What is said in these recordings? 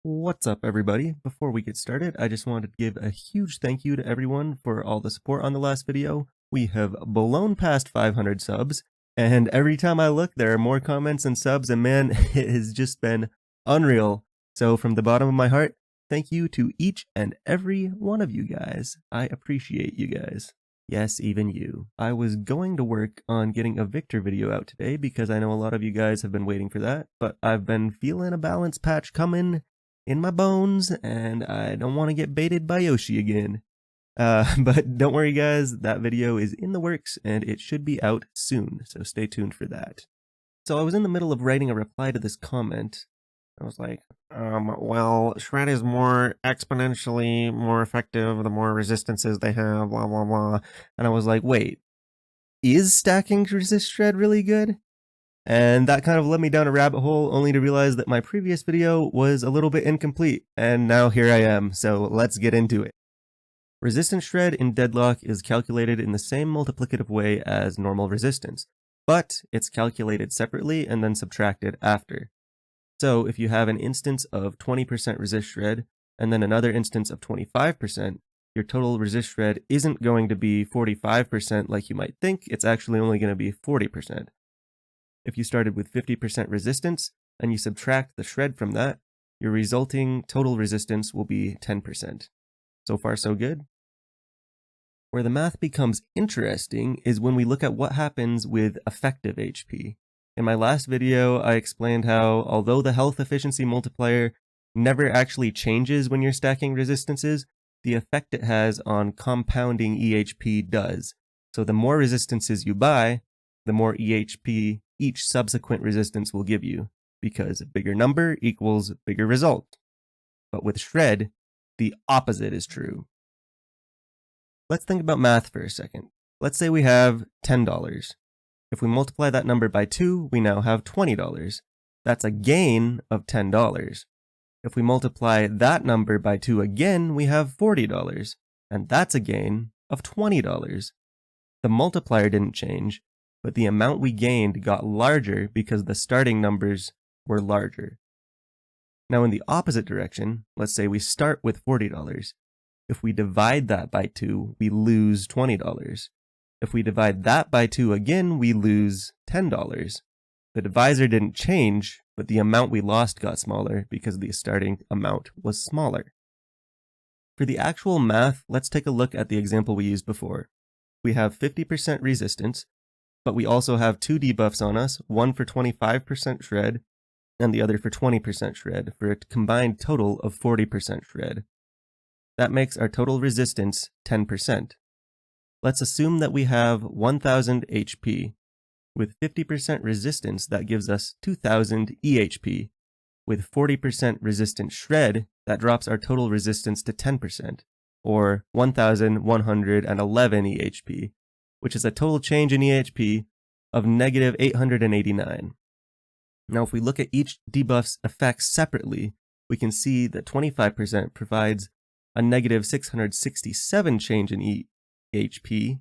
What's up, everybody? Before we get started, I just wanted to give a huge thank you to everyone for all the support on the last video. We have blown past 500 subs, and every time I look, there are more comments and subs, and man, it has just been unreal. So from the bottom of my heart, thank you to each and every one of you guys. I appreciate you guys. Yes, even you. I was going to work on getting a Victor video out today because I know a lot of you guys have been waiting for that, but I've been feeling a balance patch coming in my bones, and I don't want to get baited by Yoshi again. But don't worry guys, that video is in the works and it should be out soon, so stay tuned for that. So I was in the middle of writing a reply to this comment. I was like, well, Shred is more exponentially more effective the more resistances they have, blah, blah, blah. And I was like, wait, is stacking resist Shred really good? And that kind of led me down a rabbit hole, only to realize that my previous video was a little bit incomplete, and now here I am, so let's get into it. Resistance Shred in Deadlock is calculated in the same multiplicative way as normal resistance, but it's calculated separately and then subtracted after. So if you have an instance of 20% resist shred, and then another instance of 25%, your total resist shred isn't going to be 45% like you might think, it's actually only going to be 40%. If you started with 50% resistance, and you subtract the shred from that, your resulting total resistance will be 10%. So far so good? Where the math becomes interesting is when we look at what happens with effective HP. In my last video, I explained how, although the health efficiency multiplier never actually changes when you're stacking resistances, the effect it has on compounding EHP does. So the more resistances you buy, the more EHP each subsequent resistance will give you, because bigger number equals bigger result. But with Shred, the opposite is true. Let's think about math for a second. Let's say we have $10. If we multiply that number by 2, we now have $20. That's a gain of $10. If we multiply that number by 2 again, we have $40, and that's a gain of $20. The multiplier didn't change, but the amount we gained got larger because the starting numbers were larger. Now in the opposite direction, let's say we start with $40. If we divide that by 2, we lose $20. If we divide that by 2 again, we lose $10. The divisor didn't change, but the amount we lost got smaller because the starting amount was smaller. For the actual math, let's take a look at the example we used before. We have 50% resistance, but we also have two debuffs on us, one for 25% shred, and the other for 20% shred, for a combined total of 40% shred. That makes our total resistance 10%. Let's assume that we have 1000 HP. With 50% resistance, that gives us 2000 EHP. With 40% resistance shred, that drops our total resistance to 10%, or 1111 EHP, which is a total change in EHP of negative 889. Now if we look at each debuff's effects separately, we can see that 25% provides a negative 667 change in EHP,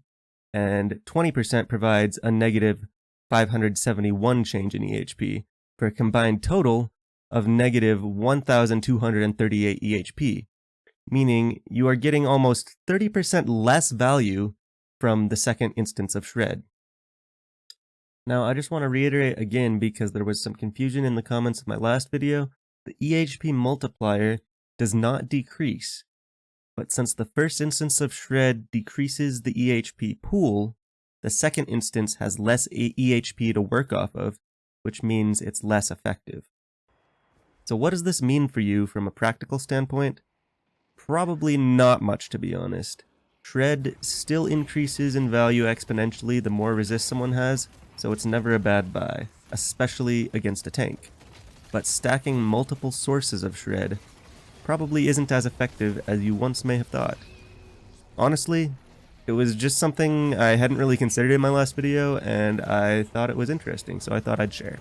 and 20% provides a negative 571 change in EHP, for a combined total of negative 1238 EHP, meaning you are getting almost 30% less value from the second instance of Shred. Now I just want to reiterate again, because there was some confusion in the comments of my last video, the EHP multiplier does not decrease, but since the first instance of Shred decreases the EHP pool, the second instance has less EHP to work off of, which means it's less effective. So what does this mean for you from a practical standpoint? Probably not much, to be honest. Shred still increases in value exponentially the more resist someone has, so it's never a bad buy, especially against a tank. But stacking multiple sources of Shred probably isn't as effective as you once may have thought. Honestly, it was just something I hadn't really considered in my last video, and I thought it was interesting, so I thought I'd share.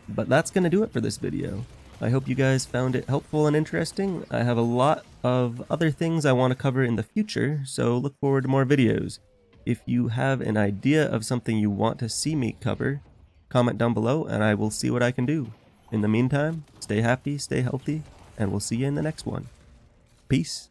But that's gonna do it for this video. I hope you guys found it helpful and interesting. I have a lot of other things I want to cover in the future, so look forward to more videos. If you have an idea of something you want to see me cover, comment down below and I will see what I can do. In the meantime, stay happy, stay healthy, and we'll see you in the next one. Peace.